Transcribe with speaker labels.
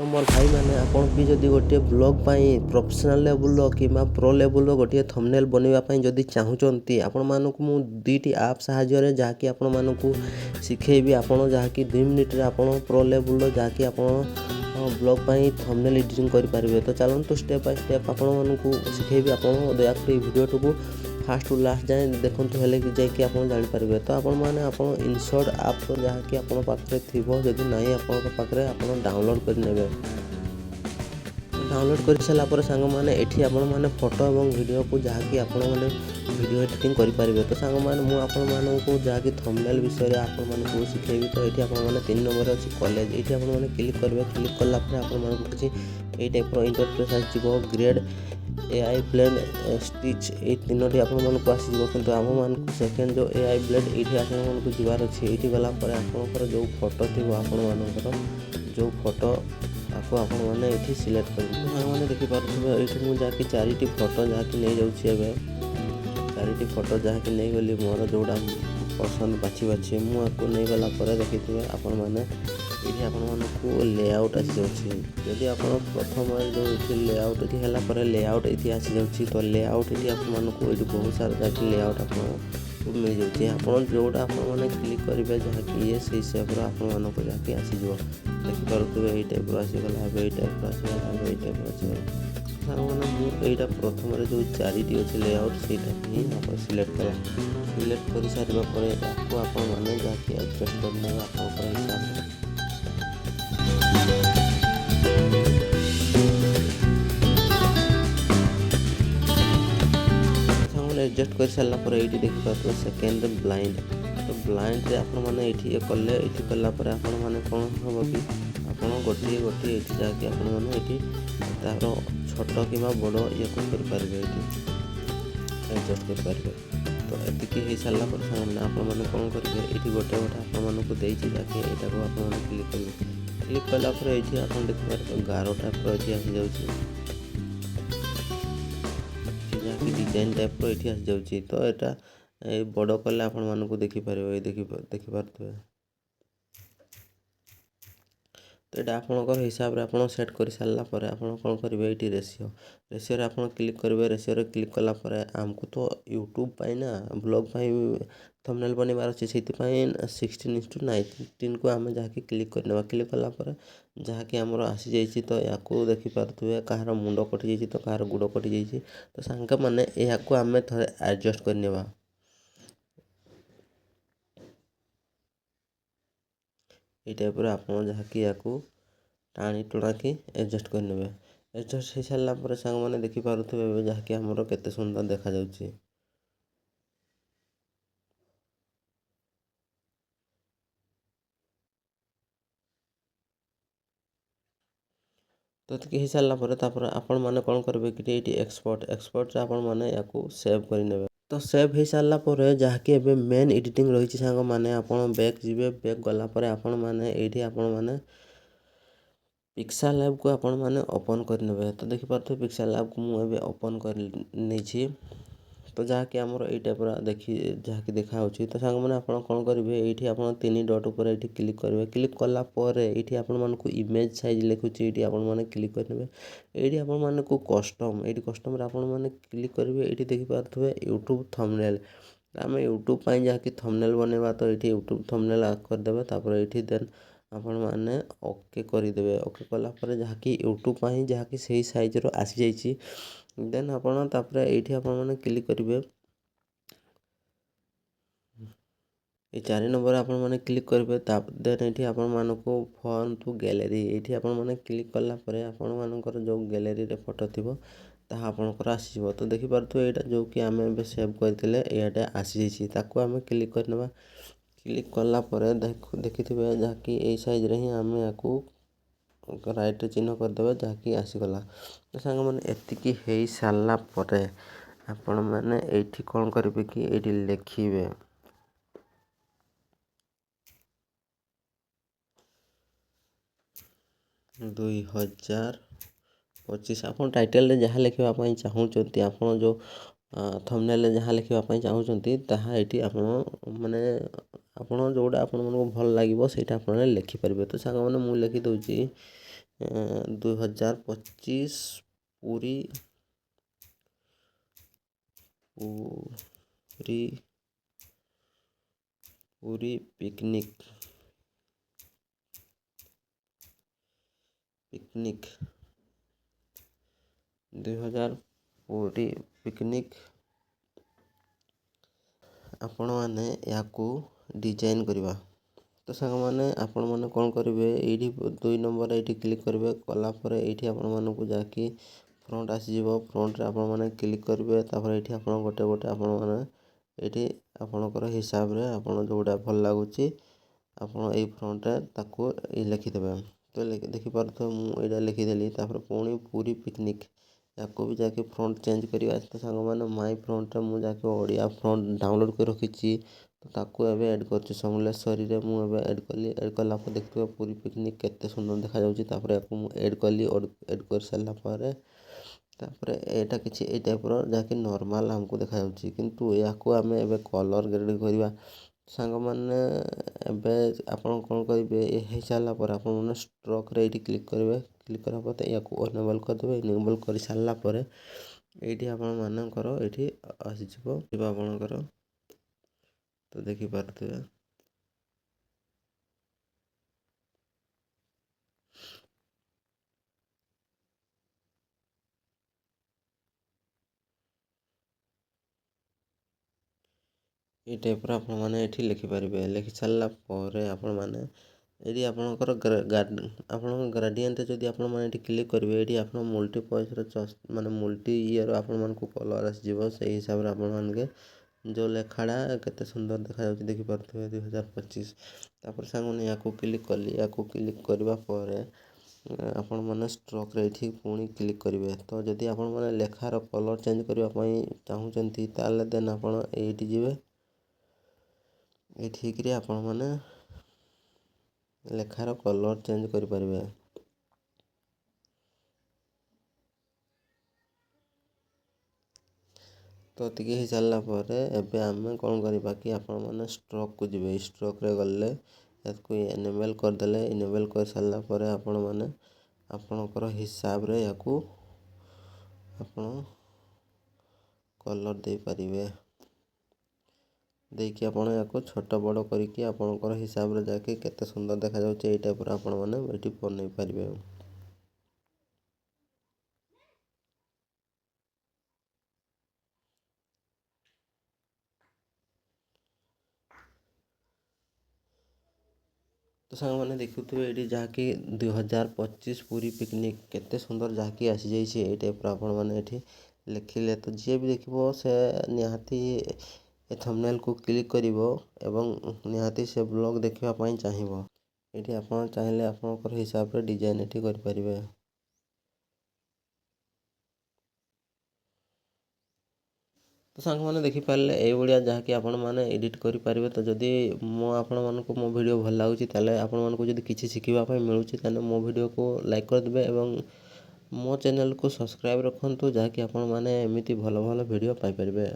Speaker 1: तो मोर भाई मैंने आपन भी जदि गोटे ब्लॉग पाई प्रोफेशनल लेवल किंबा प्रो लेवल गोटे थंबनेल बनवा पाई जदि चाहूचंती आपण मानकु मु दुईटी ऐप सहाय्य रे जाकी आपण मानकु सिखेबी आपण जाकी 2 मिनिट रे आपण प्रो लेवल जाकी आपण ब्लॉग पाई थंबनेल एडिटिंग करि पारिबे। तो चलंतु स्टेप बाय स्टेप आपण मानकु सिखेबी आपण दया करी वीडियो टुकु फास्ट टू लास्ट जाए देखते हेले कि जाकि आप जापर। तो आपण मैंने आप इनशॉट आप जहाँकि आप पाखे थी जदि ना आपे आप डाउनलोड करेंगे। डाउनलोड कर सारापर सांग मैंने ये आपण मैंने फोटो और वीडियो को जहाँकि आपण मैंने वीडियो एडिटिंग करेंगे। तो सांग मैंने मुझे जहाँकि थंबनेल विषय आपण मानक शिखेबी। तो ये आप 3 नंबर अच्छी कॉलेज ये आपने क्लिक करेंगे। क्लिक कलापर आप किसी ये टाइप इंटरफेस आसो ग्रेड AI ब्लेंड स्टिच ये तीनोटी आपको आसो। कि आम मान सेकेंड जो AI ब्लेंड ये आपको जबार अच्छे ये गलापर आपंकर जो फोटो थी आपंकर जो फोटो आपको आपण मैंने ये सिलेक्ट करेंगे। देखिपे ये मुझे 4टी फोटो जहाँकि नहीं जाऊँगी 4टी फोटो जहाँकि नहीं गली मोर जोड़ा पसंद बाछी बाछी मुझे नहीं गलापर देखिए आपण मैंने ये आपको लेआउट आसी जाऊँगी। जदि आप प्रथम जो लेआउट ये है लेआउट ये आसी जाऊँगी। तो लेआउट ये आपको ये बहुत सारा जहाँकि लेआउट आपको मिल जाऊँगी। आप जोड़ा आपने क्लिक करेंगे जहाँकि ये से सेप्र आपको जहाँकि आसीज देखिपे ये टाइप आसीगला ये टाइप आसीगला ये टाइप आसीगला। मैंने यहाँ प्रथम जो 4टी अच्छे लेआउट से ही आप सिलेक्ट करें। सिलेक्ट कर सारापर आपको आपने जहाँकि एडजस्ट करने आप हिसाब एडजस्ट कर सारापर ये देखिए सेकेंड ब्लाइंड। तो ब्लाइंड रे आपण मैंने ये कले ये कलापर आपण मैंने कौन हम कि आप गोटे गोटे ये जहाँकि आपण मैंने ये तार छोट कि बड़ ये करेंगे ये एडजस्ट करेंगे। तो ये हो सारापर सामने आपने कौन करेंगे ये गोटे गोटे आपको देती जहाँकि यहाँ को आप क्लिक करेंगे। क्लिक कलापर ये आप देखिए गारो टाइप ये आसी जाऊँगी जहाँकि डिजाइन टाइप ये आसी जाऊँगी। तो यहाँ बड़ कले आपण मानक देखिपारे ये देखिपे। तो ये आपंकर हिसाब से आप सेट कर सारापर आप कौन करेंगे ये रेसियो आप क्लिक करेंगे। रेसियो क्लिक कलापर आमको तो यूट्यूब ना ब्लॉग थंबनेल बनवार अच्छे से 16:19 को आम जहाँकि क्लिक करने क्लिक कलापर जहाँकि आमर आसी जाइए। तो या देखिपे कहार मुंड कटि जाइए तो कहार गुड़ कटि जाइए। तो सांग मैंने यहाँ आम थे एडजस्ट करने ये टाइप आप जहाँकि या टाणी टुणाकि एडजस्ट करने। एडजस्ट हो सारापर सांग मैंने देखिपे जहाँकि आमर केते सुंदर देखा जाउछि। तो हो सारापर आपण मैंने कौन करेंगे कि ये एक्सपोर्ट आपण मैंने या सेव करने। तो सेव हो सारापर जहाँकि मेन एडिटिंग रही सांग मैंने आप बैक जी बैक गलापर आपण मैंने ये आपण मैंने पिक्सेल लैब को आपण मैंने ओपन करने। तो देखिपे पिक्सेल लैब को मुझे ओपन कर नहीं। तो जहाँकि आमर ये टाइप देखी जहाँकि देखा। तो सांग मैंने आप कौन करेंगे ये आप 3 डट उपर ये क्लिक करेंगे। क्लिक कलापर ये आप इमेज साइज लिखुच्छे ये आपने क्लिक करेंगे। ये आपको कस्टम ये कस्टम आपने क्लिक करेंगे। ये देखिपे यूट्यूब थंबनेल आम यूट्यूब जहाँकि थंबनेल बनवा। तो ये यूट्यूब थंबनेल करदे तापर ये देन आपण मैंने ओके करदे। ओके कलापर जहाँकि यूट्यूब जहाँकि सही साइज रो आसी जाइए। देन आपण तापर ये आप क्लिक करेंगे ये 4 नंबर आप क्लिक करेंगे। देन ये आपको फोन टू गैलरी ये आपने क्लिक कलापर आपण मानकर जो गैलरी रे फोटो थी ताहा आपंकर आसीज। तो देखिपे यहाँ जो कि आम ए सेव करते ये आसी जाइए आम क्लिक करने। क्लिक कलापर देखिए जहाँकि ये साइज रे ही आम या राइट चिन्ह करदे जहाँकि आसीगला। तो सांग मैंने एतिकी हो सारापर आपण मैंने ये कौन करेंगे कि ये लिखे 2025 आप टाइटल जहाँ लिखापी चाहूँगी आप जो थंबनेल जहाँ लिखापी चाहूँगी ताहा ये आप माने आप जोड़ा आप भल लगे से लिखिपारे। तो सांग मैंने मुझे लिखिदे 2025 ପୁରୀ ପୁରୀ ପୁରୀ ପିକନିକ୍ 2000 ପୁରୀ ପିକନିକ୍ ଆପଣମାନେ ଏହାକୁ ଡିଜାଇନ୍ କରିବା। ତ ସାଙ୍ଗମାନେ ଆପଣମାନେ କ'ଣ କରିବେ, ଏଇଠି 2 ନମ୍ବର ଏଇଠି କ୍ଲିକ୍ କରିବେ। କଲା ପରେ ଏଇଠି ଆପଣମାନଙ୍କୁ ଯାହାକି ଫ୍ରଣ୍ଟ ଆସିଯିବ। ଫ୍ରଣ୍ଟରେ ଆପଣମାନେ କ୍ଲିକ୍ କରିବେ। ତାପରେ ଏଇଠି ଆପଣ ଗୋଟେ ଆପଣମାନେ ଏଇଠି ଆପଣଙ୍କର ହିସାବରେ ଆପଣ ଯେଉଁଟା ଭଲ ଲାଗୁଛି ଆପଣ ଏଇ ଫ୍ରଣ୍ଟରେ ତାକୁ ଲେଖିଦେବେ। ତ ଦେଖିପାରୁଥିବେ ମୁଁ ଏଇଟା ଲେଖିଦେଲି। ତାପରେ ପୁଣି ପୁରୀ ପିକନିକ୍ ୟାକୁ ବି ଯାହାକି ଫ୍ରଣ୍ଟ ଚେଞ୍ଜ କରିବା। ତ ସାଙ୍ଗମାନେ ମାଇ ଫ୍ରଣ୍ଟରେ ମୁଁ ଯାହାକି ଓଡ଼ିଆ ଫ୍ରଣ୍ଟ ଡାଉନଲୋଡ଼୍ କରି ରଖିଛି। ତ ତାକୁ ଏବେ ଏଡ଼୍ କରୁଛି। ସମଲେଶ୍ୱରୀରେ ମୁଁ ଏବେ ଏଡ଼୍ କଲା ପରେ ଦେଖିଥିବେ ପୁରୀ ପିକନିକ୍ କେତେ ସୁନ୍ଦର ଦେଖାଯାଉଛି। ତାପରେ ୟାକୁ ମୁଁ ଏଡ଼୍ କଲି। ଏଡ଼୍ କରିସାରିଲା ପରେ ତାପରେ ଏଇଟା କିଛି ଏଇ ଟାଇପ୍ର ଯାହାକି ନର୍ମାଲ୍ ଆମକୁ ଦେଖାଯାଉଛି, କିନ୍ତୁ ୟାକୁ ଆମେ ଏବେ କଲର୍ ଗ୍ରେଡ୍ କରିବା। ସାଙ୍ଗମାନେ ଏବେ ଆପଣ କ'ଣ କରିବେ, ହେଇସାରିଲା ପରେ ଆପଣମାନେ ଷ୍ଟ୍ରୋକ୍ରେ ଏଇଠି କ୍ଲିକ୍ କରିବେ। କ୍ଲିକ୍ କରିବା ପରେ ୟାକୁ ଏନେବଲ୍ କରିଦେବେ। ଏନେବଲ୍ କରିସାରିଲା ପରେ ଏଇଠି ଆପଣମାନଙ୍କର ଏଇଠି ଆସିଯିବ ଆପଣଙ୍କର। ତ ଦେଖିପାରୁଥିବେ ଏଇ ଟାଇପ୍ର ଆପଣମାନେ ଏଇଠି ଲେଖିପାରିବେ। ଲେଖି ସାରିଲା ପରେ ଆପଣମାନେ ଏଇଠି ଆପଣଙ୍କର ଆପଣଙ୍କ ଗ୍ରାଡ଼ିଆଣ୍ଟରେ ଯଦି ଆପଣମାନେ ଏଇଠି କ୍ଲିକ୍ କରିବେ, ଏଇଠି ଆପଣ ମଲ୍ଟିପର୍ପଜ୍ର ମାନେ ମଲ୍ଟି ଇଏର ଆପଣମାନଙ୍କୁ କଲର୍ ଆସିଯିବ। ସେଇ ହିସାବରେ ଆପଣମାନେ ଯେଉଁ ଲେଖାଟା କେତେ ସୁନ୍ଦର ଦେଖାଯାଉଛି ଦେଖିପାରୁଥିବେ 2025। ତାପରେ ସାଙ୍ଗମାନେ ୟାକୁ କ୍ଲିକ୍ କଲି। ୟାକୁ କ୍ଲିକ୍ କରିବା ପରେ ଆପଣମାନେ ଷ୍ଟ୍ରୋକ୍ରେ ଏଇଠି ପୁଣି କ୍ଲିକ୍ କରିବେ। ତ ଯଦି ଆପଣମାନେ ଲେଖାର କଲର୍ ଚେଞ୍ଜ କରିବା ପାଇଁ ଚାହୁଁଛନ୍ତି ତାହେଲେ ଦେନ୍ ଆପଣ ଏଇଠି ଯିବେ। ଏଇଠିକିରି ଆପଣମାନେ ଲେଖାର କଲର୍ ଚେଞ୍ଜ କରିପାରିବେ। ତ ଏତିକି ହେଇସାରିଲା ପରେ ଏବେ ଆମେ କ'ଣ କରିବା କି ଆପଣମାନେ ଷ୍ଟ୍ରୋକ୍କୁ ଯିବେ। ଷ୍ଟ୍ରୋକ୍ରେ ଗଲେ ୟାକୁ ଏନେବଲ୍ କରିଦେଲେ। ଏନେବଲ୍ କରିସାରିଲା ପରେ ଆପଣମାନେ ଆପଣଙ୍କର ହିସାବରେ ୟାକୁ ଆପଣ କଲର୍ ଦେଇପାରିବେ। ଦେଇକି ଆପଣ ୟାକୁ ଛୋଟ ବଡ଼ କରିକି ଆପଣଙ୍କର ହିସାବରେ ଯାହାକି କେତେ ସୁନ୍ଦର ଦେଖାଯାଉଛି ଏଇ ଟାଇପ୍ର ଆପଣମାନେ ଏଇଠି ବନେଇ ପାରିବେ। ତ ସାଙ୍ଗମାନେ ଦେଖୁଥିବେ ଏଇଠି ଯାହାକି 2025 ପୁରୀ ପିକନିକ୍ କେତେ ସୁନ୍ଦର ଯାହାକି ଆସିଯାଇଛି। ଏଇ ଟାଇପ୍ର ଆପଣମାନେ ଏଇଠି ଲେଖିଲେ ତ ଯିଏ ବି ଦେଖିବ ସେ ନିହାତି ଏ ଥମ୍ବନେଲ୍କୁ କ୍ଲିକ୍ କରିବ ଏବଂ ନିହାତି ସେ ବ୍ଲଗ୍ ଦେଖିବା ପାଇଁ ଚାହିଁବ। ଏଇଠି ଆପଣ ଚାହିଁଲେ ଆପଣଙ୍କର ହିସାବରେ ଡିଜାଇନ୍ ଏଠି କରିପାରିବେ। ତ ସାଙ୍ଗମାନେ ଦେଖିପାରିଲେ ଏଇଭଳିଆ ଯାହାକି ଆପଣମାନେ ଏଡ଼ିଟ୍ କରିପାରିବେ। ତ ଯଦି ଆପଣମାନଙ୍କୁ ମୋ ଭିଡ଼ିଓ ଭଲ ଲାଗୁଛି ତାହେଲେ ଆପଣମାନଙ୍କୁ ଯଦି କିଛି ଶିଖିବା ପାଇଁ ମିଳୁଛି ତାହେଲେ ମୋ ଭିଡ଼ିଓକୁ ଲାଇକ୍ କରିଦେବେ ଏବଂ ମୋ ଚ୍ୟାନେଲ୍କୁ ସବସ୍କ୍ରାଇବ୍ ରଖନ୍ତୁ, ଯାହାକି ଆପଣମାନେ ଏମିତି ଭଲ ଭଲ ଭିଡ଼ିଓ ପାଇପାରିବେ।